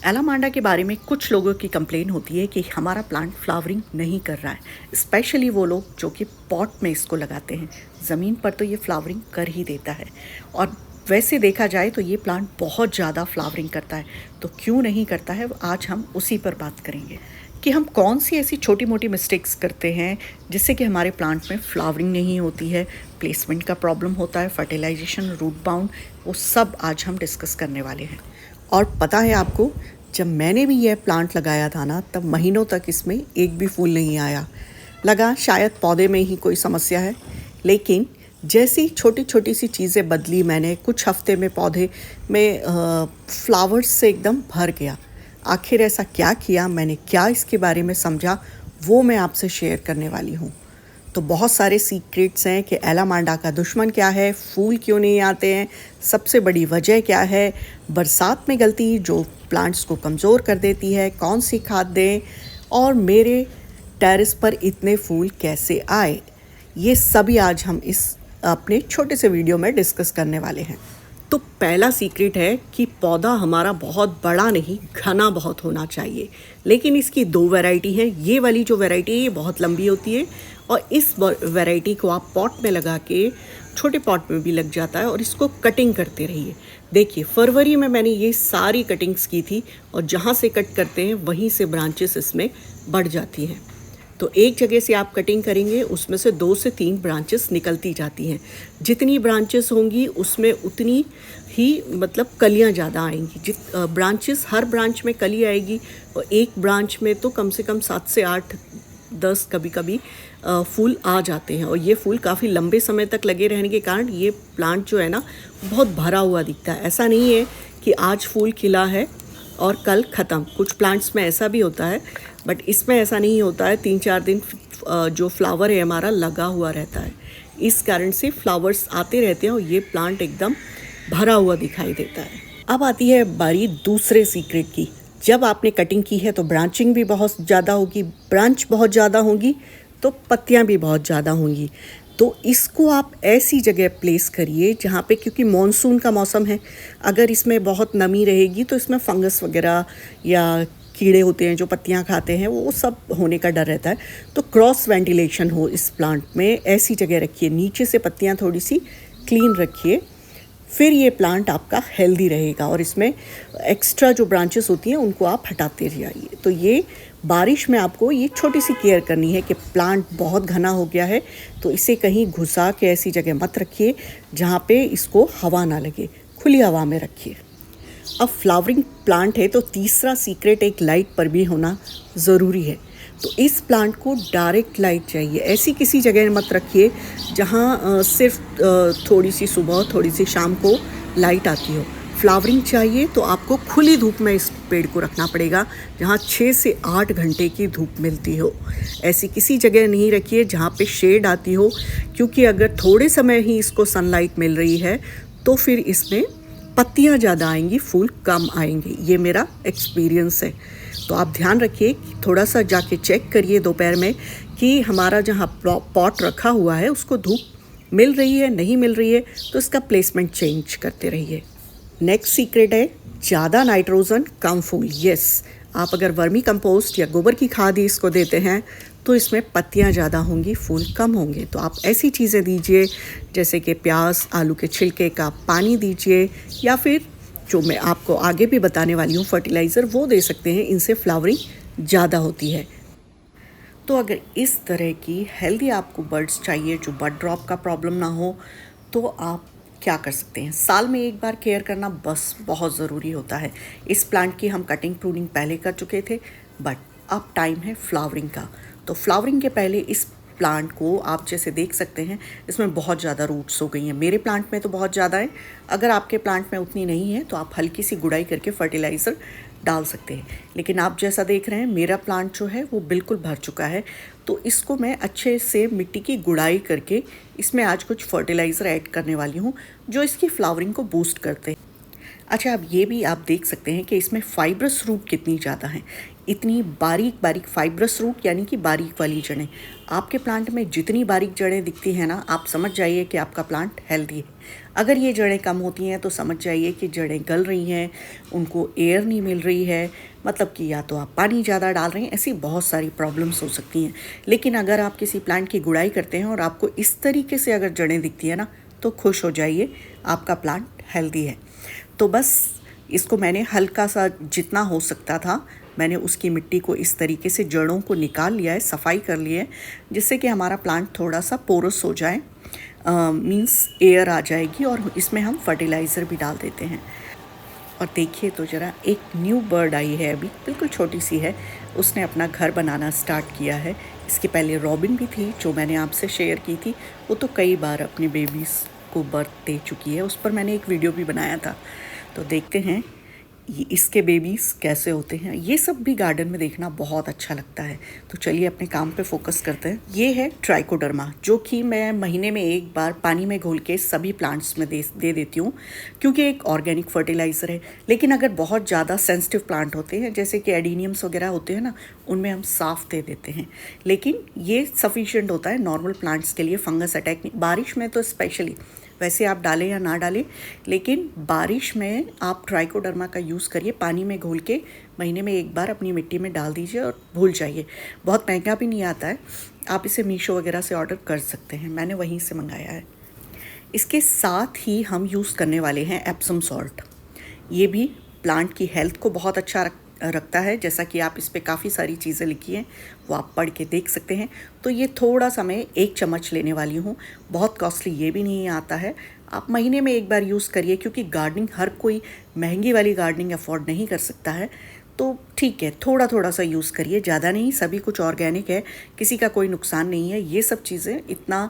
एलामांडा के बारे में कुछ लोगों की कंप्लेन होती है कि हमारा प्लांट फ्लावरिंग नहीं कर रहा है। स्पेशली वो लोग जो कि पॉट में इसको लगाते हैं। ज़मीन पर तो ये फ्लावरिंग कर ही देता है और वैसे देखा जाए तो ये प्लांट बहुत ज़्यादा फ्लावरिंग करता है। तो क्यों नहीं करता है, आज हम उसी पर बात करेंगे कि हम कौन सी ऐसी छोटी मोटी मिस्टेक्स करते हैं जिससे कि हमारे प्लांट में फ्लावरिंग नहीं होती है, प्लेसमेंट का प्रॉब्लम होता है, फर्टिलाइजेशन, रूट बाउंड, वो सब आज हम डिस्कस करने वाले हैं। और पता है आपको, जब मैंने भी यह प्लांट लगाया था ना, तब महीनों तक इसमें एक भी फूल नहीं आया। लगा शायद पौधे में ही कोई समस्या है, लेकिन जैसी छोटी छोटी सी चीज़ें बदली मैंने, कुछ हफ्ते में पौधे में फ्लावर्स से एकदम भर गया। आखिर ऐसा क्या किया मैंने, क्या इसके बारे में समझा, वो मैं आपसे शेयर करने वाली हूँ। तो बहुत सारे सीक्रेट्स हैं कि एलामांडा का दुश्मन क्या है, फूल क्यों नहीं आते हैं, सबसे बड़ी वजह क्या है, बरसात में गलती जो प्लांट्स को कमज़ोर कर देती है, कौन सी खाद दें, और मेरे टेरेस पर इतने फूल कैसे आए, ये सभी आज हम इस अपने छोटे से वीडियो में डिस्कस करने वाले हैं। तो पहला सीक्रेट है कि पौधा हमारा बहुत बड़ा नहीं, घना बहुत होना चाहिए। लेकिन इसकी दो वैरायटी है। ये वाली जो वैरायटी है ये बहुत लंबी होती है और इस वैरायटी को आप पॉट में लगा के, छोटे पॉट में भी लग जाता है, और इसको कटिंग करते रहिए। देखिए, फरवरी में मैंने ये सारी कटिंग्स की थी और जहाँ से कट करते हैं वहीं से ब्रांचेस इसमें बढ़ जाती हैं। तो एक जगह से आप कटिंग करेंगे, उसमें से 2 से 3 ब्रांचेस निकलती जाती हैं। जितनी ब्रांचेस होंगी उसमें उतनी ही मतलब कलियां ज़्यादा आएंगी। ब्रांचेस, हर ब्रांच में कली आएगी और एक ब्रांच में तो कम से कम 7 से 8, 10 कभी कभी फूल आ जाते हैं। और ये फूल काफ़ी लंबे समय तक लगे रहने के कारण ये प्लांट जो है ना, बहुत भरा हुआ दिखता है। ऐसा नहीं है कि आज फूल खिला है और कल ख़त्म। कुछ प्लांट्स में ऐसा भी होता है, बट इसमें ऐसा नहीं होता है। 3-4 दिन जो फ्लावर है हमारा लगा हुआ रहता है। इस कारण से फ्लावर्स आते रहते हैं और ये प्लांट एकदम भरा हुआ दिखाई देता है। अब आती है बारी दूसरे सीक्रेट की। जब आपने कटिंग की है तो ब्रांचिंग भी बहुत ज़्यादा होगी, ब्रांच बहुत ज़्यादा होंगी तो पत्तियाँ भी बहुत ज़्यादा होंगी। तो इसको आप ऐसी जगह प्लेस करिए जहाँ पे, क्योंकि मॉनसून का मौसम है, अगर इसमें बहुत नमी रहेगी तो इसमें फंगस वगैरह या कीड़े होते हैं जो पत्तियां खाते हैं, वो सब होने का डर रहता है। तो क्रॉस वेंटिलेशन हो इस प्लांट में, ऐसी जगह रखिए, नीचे से पत्तियां थोड़ी सी क्लीन रखिए, फिर ये प्लांट आपका हेल्दी रहेगा। और इसमें एक्स्ट्रा जो ब्रांचेस होती हैं उनको आप हटाते जाइए। तो ये बारिश में आपको ये छोटी सी केयर करनी है कि प्लांट बहुत घना हो गया है तो इसे कहीं घुसा के ऐसी जगह मत रखिए जहाँ पे इसको हवा ना लगे, खुली हवा में रखिए। अब फ्लावरिंग प्लांट है तो तीसरा सीक्रेट एक लाइट पर भी होना ज़रूरी है। तो इस प्लांट को डायरेक्ट लाइट चाहिए। ऐसी किसी जगह मत रखिए जहाँ सिर्फ थोड़ी सी सुबह, थोड़ी सी शाम को लाइट आती हो। फ्लावरिंग चाहिए तो आपको खुली धूप में इस पेड़ को रखना पड़ेगा, जहाँ 6 से 8 घंटे की धूप मिलती हो। ऐसी किसी जगह नहीं रखिए जहाँ पे शेड आती हो, क्योंकि अगर थोड़े समय ही इसको सनलाइट मिल रही है तो फिर इसमें पत्तियाँ ज़्यादा आएंगी, फूल कम आएंगे। ये मेरा एक्सपीरियंस है। तो आप ध्यान रखिए कि थोड़ा सा जाके चेक करिए दोपहर में कि हमारा जहाँ पॉट रखा हुआ है उसको धूप मिल रही है, नहीं मिल रही है, तो इसका प्लेसमेंट चेंज करते रहिए। नेक्स्ट सीक्रेट है ज़्यादा नाइट्रोजन कम फूल। यस, आप अगर वर्मी कंपोस्ट या गोबर की खाद ही इसको देते हैं तो इसमें पत्तियाँ ज़्यादा होंगी, फूल कम होंगे। तो आप ऐसी चीज़ें दीजिए जैसे कि प्याज, आलू के छिलके का पानी दीजिए, या फिर जो मैं आपको आगे भी बताने वाली हूँ फर्टिलाइज़र, वो दे सकते हैं। इनसे फ्लावरिंग ज़्यादा होती है। तो अगर इस तरह की हेल्दी आपको बर्ड्स चाहिए जो बर्ड ड्रॉप का प्रॉब्लम ना हो, तो आप क्या कर सकते हैं, साल में एक बार केयर करना बस बहुत ज़रूरी होता है। इस प्लांट की हम कटिंग प्रूनिंग पहले कर चुके थे, बट अब टाइम है फ्लावरिंग का। तो फ्लावरिंग के पहले इस प्लांट को आप जैसे देख सकते हैं, इसमें बहुत ज़्यादा रूट्स हो गई हैं। मेरे प्लांट में तो बहुत ज़्यादा है, अगर आपके प्लांट में उतनी नहीं है तो आप हल्की सी गुड़ाई करके फर्टिलाइज़र डाल सकते हैं। लेकिन आप जैसा देख रहे हैं मेरा प्लांट जो है वो बिल्कुल भर चुका है, तो इसको मैं अच्छे से मिट्टी की गुड़ाई करके इसमें आज कुछ फर्टिलाइज़र ऐड करने वाली हूँ जो इसकी फ्लावरिंग को बूस्ट करते हैं। अच्छा, अब ये भी आप देख सकते हैं कि इसमें फाइब्रस रूट कितनी ज़्यादा हैं। इतनी बारीक बारीक फाइब्रस रूट यानी कि बारीक वाली जड़ें। आपके प्लांट में जितनी बारीक जड़ें दिखती हैं ना, आप समझ जाइए कि आपका प्लांट हेल्दी है। अगर ये जड़ें कम होती हैं तो समझ जाइए कि जड़ें गल रही हैं, उनको एयर नहीं मिल रही है, मतलब कि या तो आप पानी ज़्यादा डाल रहे हैं, ऐसी बहुत सारी प्रॉब्लम्स हो सकती हैं। लेकिन अगर आप किसी प्लांट की गुड़ाई करते हैं और आपको इस तरीके से अगर जड़ें दिखती है ना, तो खुश हो जाइए, आपका प्लांट हेल्दी है। तो बस इसको मैंने हल्का सा जितना हो सकता था, मैंने उसकी मिट्टी को इस तरीके से जड़ों को निकाल लिया है, सफाई कर ली है, जिससे कि हमारा प्लांट थोड़ा सा पोरस हो जाए, मींस एयर आ जाएगी। और इसमें हम फर्टिलाइज़र भी डाल देते हैं। और देखिए तो ज़रा, एक न्यू बर्ड आई है, अभी बिल्कुल छोटी सी है, उसने अपना घर बनाना स्टार्ट किया है। इसके पहले रॉबिन भी थी जो मैंने आपसे शेयर की थी, वो तो कई बार अपने बेबीज़ को बर्थ दे चुकी है, उस पर मैंने एक वीडियो भी बनाया था। तो देखते हैं ये इसके बेबीज़ कैसे होते हैं। ये सब भी गार्डन में देखना बहुत अच्छा लगता है। तो चलिए अपने काम पे फोकस करते हैं। ये है ट्राइकोडर्मा, जो कि मैं महीने में एक बार पानी में घोल के सभी प्लांट्स में दे देती हूँ, क्योंकि एक ऑर्गेनिक फर्टिलाइज़र है। लेकिन अगर बहुत ज़्यादा सेंसिटिव प्लांट होते हैं, जैसे कि एडीनियम्स वगैरह होते हैं ना, उनमें हम साफ दे देते हैं। लेकिन ये सफिशिएंट होता है नॉर्मल प्लांट्स के लिए, फंगस अटैक नहीं, बारिश में तो स्पेशली। वैसे आप डालें या ना डालें, लेकिन बारिश में आप ट्राइकोडर्मा का यूज़ करिए, पानी में घोल के महीने में एक बार अपनी मिट्टी में डाल दीजिए और भूल जाइए। बहुत महंगा भी नहीं आता है, आप इसे मीशो वगैरह से ऑर्डर कर सकते हैं, मैंने वहीं से मंगाया है। इसके साथ ही हम यूज़ करने वाले हैं एप्सम सॉल्ट। ये भी प्लांट की हेल्थ को बहुत अच्छा रखता है, जैसा कि आप इस पे काफ़ी सारी चीज़ें लिखी हैं, वो आप पढ़ के देख सकते हैं। तो ये थोड़ा सा मैं 1 चम्मच लेने वाली हूँ, बहुत कॉस्टली ये भी नहीं आता है। आप महीने में एक बार यूज़ करिए, क्योंकि गार्डनिंग हर कोई महंगी वाली गार्डनिंग अफोर्ड नहीं कर सकता है। तो ठीक है, थोड़ा थोड़ा सा यूज़ करिए, ज़्यादा नहीं। सभी कुछ ऑर्गेनिक है, किसी का कोई नुकसान नहीं है। ये सब चीज़ें इतना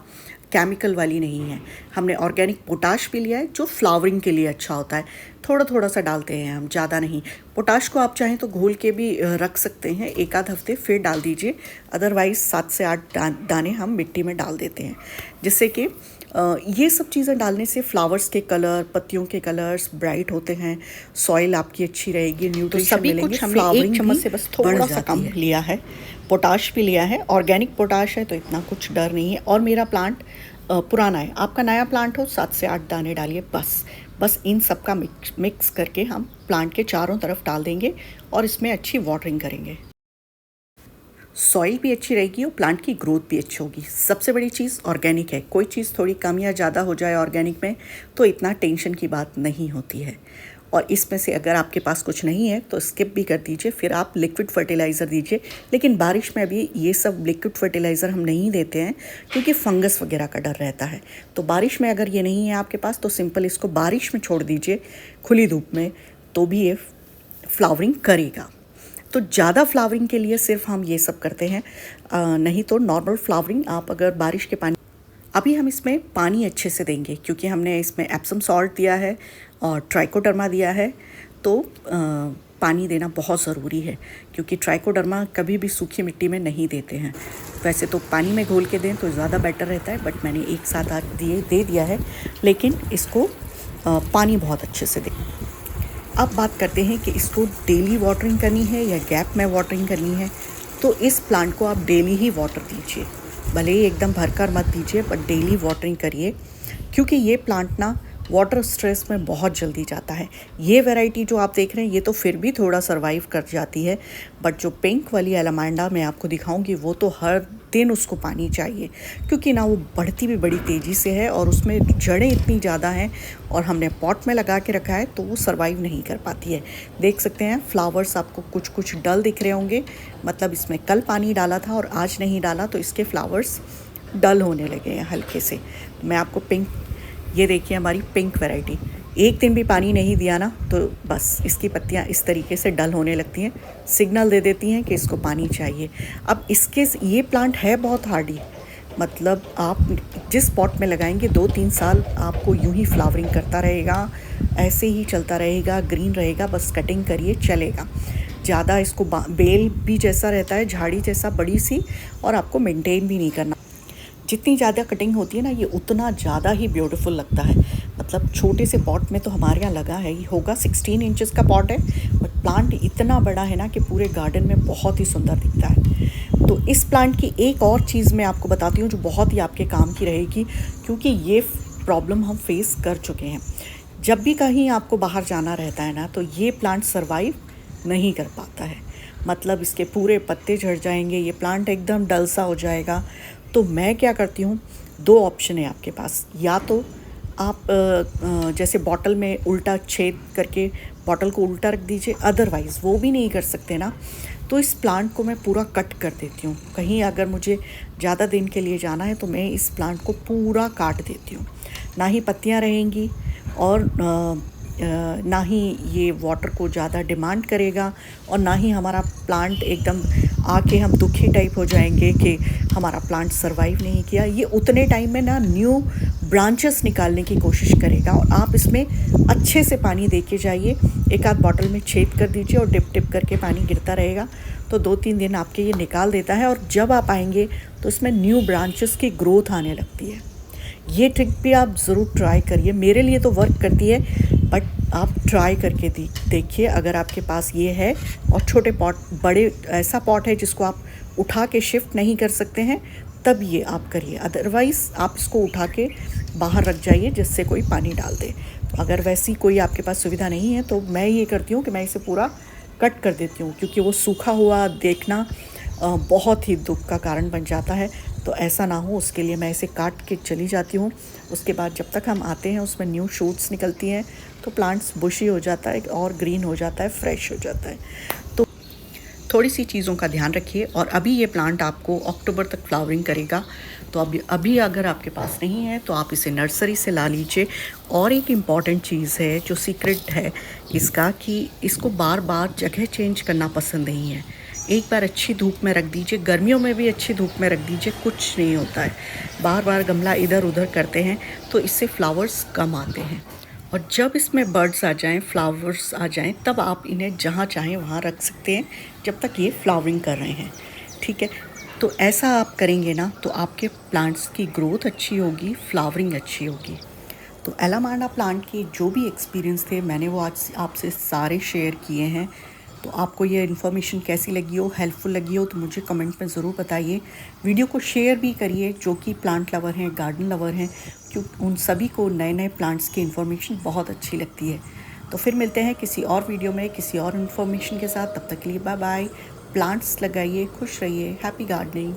केमिकल वाली नहीं है। हमने ऑर्गेनिक पोटाश भी लिया है, जो फ्लावरिंग के लिए अच्छा होता है। थोड़ा थोड़ा सा डालते हैं हम, ज़्यादा नहीं। पोटाश को आप चाहें तो घोल के भी रख सकते हैं, 1 आध हफ्ते फिर डाल दीजिए। अदरवाइज़ 7 से 8 दाने हम मिट्टी में डाल देते हैं, जिससे कि ये सब चीज़ें डालने से फ्लावर्स के कलर, पत्तियों के कलर्स ब्राइट होते हैं, सॉइल आपकी अच्छी रहेगी, न्यूट्रिशन मिलेंगे। कुछ हमने 1 चम्मच से बस थोड़ा सा कम लिया है। पोटाश भी लिया है, ऑर्गेनिक पोटाश है, तो इतना कुछ डर नहीं है। और मेरा प्लांट पुराना है, आपका नया प्लांट हो 7 से 8 दाने डालिए बस इन सब का मिक्स करके हम प्लांट के चारों तरफ डाल देंगे और इसमें अच्छी वाटरिंग करेंगे। सॉइल भी अच्छी रहेगी और प्लांट की ग्रोथ भी अच्छी होगी। सबसे बड़ी चीज़ ऑर्गेनिक है, कोई चीज़ थोड़ी कम या ज़्यादा हो जाए ऑर्गेनिक में तो इतना टेंशन की बात नहीं होती है। और इसमें से अगर आपके पास कुछ नहीं है तो स्किप भी कर दीजिए, फिर आप लिक्विड फर्टिलाइज़र दीजिए। लेकिन बारिश में अभी ये सब लिक्विड फर्टिलाइज़र हम नहीं देते हैं, क्योंकि फंगस वगैरह का डर रहता है। तो बारिश में अगर ये नहीं है आपके पास, तो सिंपल इसको बारिश में छोड़ दीजिए, खुली धूप में, तो भी ये फ्लावरिंग करेगा। तो ज़्यादा फ्लावरिंग के लिए सिर्फ हम ये सब करते हैं, नहीं तो नॉर्मल फ्लावरिंग आप अगर बारिश के पानी, अभी हम इसमें पानी अच्छे से देंगे, क्योंकि हमने इसमें एप्सम सॉल्ट दिया है और ट्राइकोडर्मा दिया है, तो पानी देना बहुत ज़रूरी है, क्योंकि ट्राइकोडर्मा कभी भी सूखी मिट्टी में नहीं देते हैं। वैसे तो पानी में घोल के दें तो ज़्यादा बेटर रहता है, बट मैंने एक साथ आज दे दिया है, लेकिन इसको पानी बहुत अच्छे से दें। अब बात करते हैं कि इसको डेली वाटरिंग करनी है या गैप में वाटरिंग करनी है। तो इस प्लांट को आप डेली ही वाटर दीजिए, भले ही एकदम भरकर मत दीजिए, पर डेली वाटरिंग करिए, क्योंकि ये प्लांट ना वाटर स्ट्रेस में बहुत जल्दी जाता है। ये वैरायटी जो आप देख रहे हैं ये तो फिर भी थोड़ा सर्वाइव कर जाती है, बट जो पिंक वाली एलामांडा मैं आपको दिखाऊंगी वो तो हर दिन उसको पानी चाहिए, क्योंकि ना वो बढ़ती भी बड़ी तेज़ी से है और उसमें जड़ें इतनी ज़्यादा हैं, और हमने पॉट में लगा के रखा है तो वो सर्वाइव नहीं कर पाती है। देख सकते हैं फ्लावर्स आपको कुछ कुछ डल दिख रहे होंगे, मतलब इसमें कल पानी डाला था और आज नहीं डाला, तो इसके फ्लावर्स डल होने लगे हैं हल्के से। मैं आपको पिंक, ये देखिए हमारी पिंक वैरायटी, एक दिन भी पानी नहीं दिया ना तो बस इसकी पत्तियां इस तरीके से डल होने लगती हैं, सिग्नल दे देती हैं कि इसको पानी चाहिए। अब इसके ये प्लांट है बहुत हार्डी, मतलब आप जिस पॉट में लगाएंगे 2-3 साल आपको यूं ही फ्लावरिंग करता रहेगा, ऐसे ही चलता रहेगा, ग्रीन रहेगा, बस कटिंग करिए चलेगा। ज़्यादा इसको बेल भी जैसा रहता है, झाड़ी जैसा बड़ी सी, और आपको मेंटेन भी नहीं करना। जितनी ज़्यादा कटिंग होती है ना, ये उतना ज़्यादा ही ब्यूटीफुल लगता है। मतलब छोटे से पॉट में तो हमारे यहाँ लगा है, ये होगा 16 इंचेस का पॉट है, बट प्लांट इतना बड़ा है ना कि पूरे गार्डन में बहुत ही सुंदर दिखता है। तो इस प्लांट की एक और चीज़ मैं आपको बताती हूँ जो बहुत ही आपके काम की रहेगी, क्योंकि ये प्रॉब्लम हम फेस कर चुके हैं। जब भी कहीं आपको बाहर जाना रहता है ना, तो ये प्लांट सर्वाइव नहीं कर पाता है। मतलब इसके पूरे पत्ते झड़ जाएंगे, ये प्लांट एकदम डल सा हो जाएगा। तो मैं क्या करती हूँ, दो ऑप्शन है आपके पास। या तो आप जैसे बॉटल में उल्टा छेद करके बॉटल को उल्टा रख दीजिए, अदरवाइज़ वो भी नहीं कर सकते ना, तो इस प्लांट को मैं पूरा कट कर देती हूँ। कहीं अगर मुझे ज़्यादा दिन के लिए जाना है तो मैं इस प्लांट को पूरा काट देती हूँ। ना ही पत्तियाँ रहेंगी और ना ही ये वाटर को ज़्यादा डिमांड करेगा, और ना ही हमारा प्लांट एकदम आके हम दुखी टाइप हो जाएंगे कि हमारा प्लांट सरवाइव नहीं किया। ये उतने टाइम में ना न्यू ब्रांचेस निकालने की कोशिश करेगा, और आप इसमें अच्छे से पानी दे के जाइए। एक आध बॉटल में छेद कर दीजिए और डिप डिप करके पानी गिरता रहेगा, तो 2-3 दिन आपके ये निकाल देता है। और जब आप आएंगे तो इसमें न्यू ब्रांचेस की ग्रोथ आने लगती है। ये ट्रिक भी आप ज़रूर ट्राई करिए, मेरे लिए तो वर्क करती है, बट आप ट्राई करके देखिए अगर आपके पास ये है। और छोटे पॉट, बड़े ऐसा पॉट है जिसको आप उठा के शिफ्ट नहीं कर सकते हैं, तब ये आप करिए। अदरवाइज़ आप इसको उठा के बाहर रख जाइए जिससे कोई पानी डाल दे। तो अगर वैसी कोई आपके पास सुविधा नहीं है तो मैं ये करती हूँ कि मैं इसे पूरा कट कर देती हूँ, क्योंकि वो सूखा हुआ देखना बहुत ही दुख का कारण बन जाता है। तो ऐसा ना हो, उसके लिए मैं इसे काट के चली जाती हूँ। उसके बाद जब तक हम आते हैं उसमें न्यू शूट्स निकलती हैं, तो प्लांट्स बुशी हो जाता है और ग्रीन हो जाता है, फ्रेश हो जाता है। तो थोड़ी सी चीज़ों का ध्यान रखिए। और अभी ये प्लांट आपको अक्टूबर तक फ्लावरिंग करेगा, तो अभी अगर आपके पास नहीं है तो आप इसे नर्सरी से ला लीजिए। और एक इम्पॉर्टेंट चीज़ है जो सीक्रेट है इसका, कि इसको बार बार जगह चेंज करना पसंद नहीं है। एक बार अच्छी धूप में रख दीजिए, गर्मियों में भी अच्छी धूप में रख दीजिए, कुछ नहीं होता है। बार बार गमला इधर उधर करते हैं तो इससे फ्लावर्स कम आते हैं। और जब इसमें बर्ड्स आ जाएं, फ्लावर्स आ जाएं, तब आप इन्हें जहाँ चाहें वहाँ रख सकते हैं जब तक ये फ्लावरिंग कर रहे हैं। ठीक है, तो ऐसा आप करेंगे ना तो आपके प्लांट्स की ग्रोथ अच्छी होगी, फ्लावरिंग अच्छी होगी। तो एलामांडा प्लांट के जो भी एक्सपीरियंस थे मैंने वो आज आपसे सारे शेयर किए हैं। तो आपको ये इन्फॉर्मेशन कैसी लगी हो, हेल्पफुल लगी हो, तो मुझे कमेंट में ज़रूर बताइए। वीडियो को शेयर भी करिए जो कि प्लांट लवर हैं, गार्डन लवर हैं, क्यों उन सभी को नए नए प्लांट्स की इन्फॉर्मेशन बहुत अच्छी लगती है। तो फिर मिलते हैं किसी और वीडियो में किसी और इन्फॉर्मेशन के साथ। तब तक के लिए बाय बाय। प्लांट्स लगाइए, खुश रहिए, हैप्पी गार्डनिंग।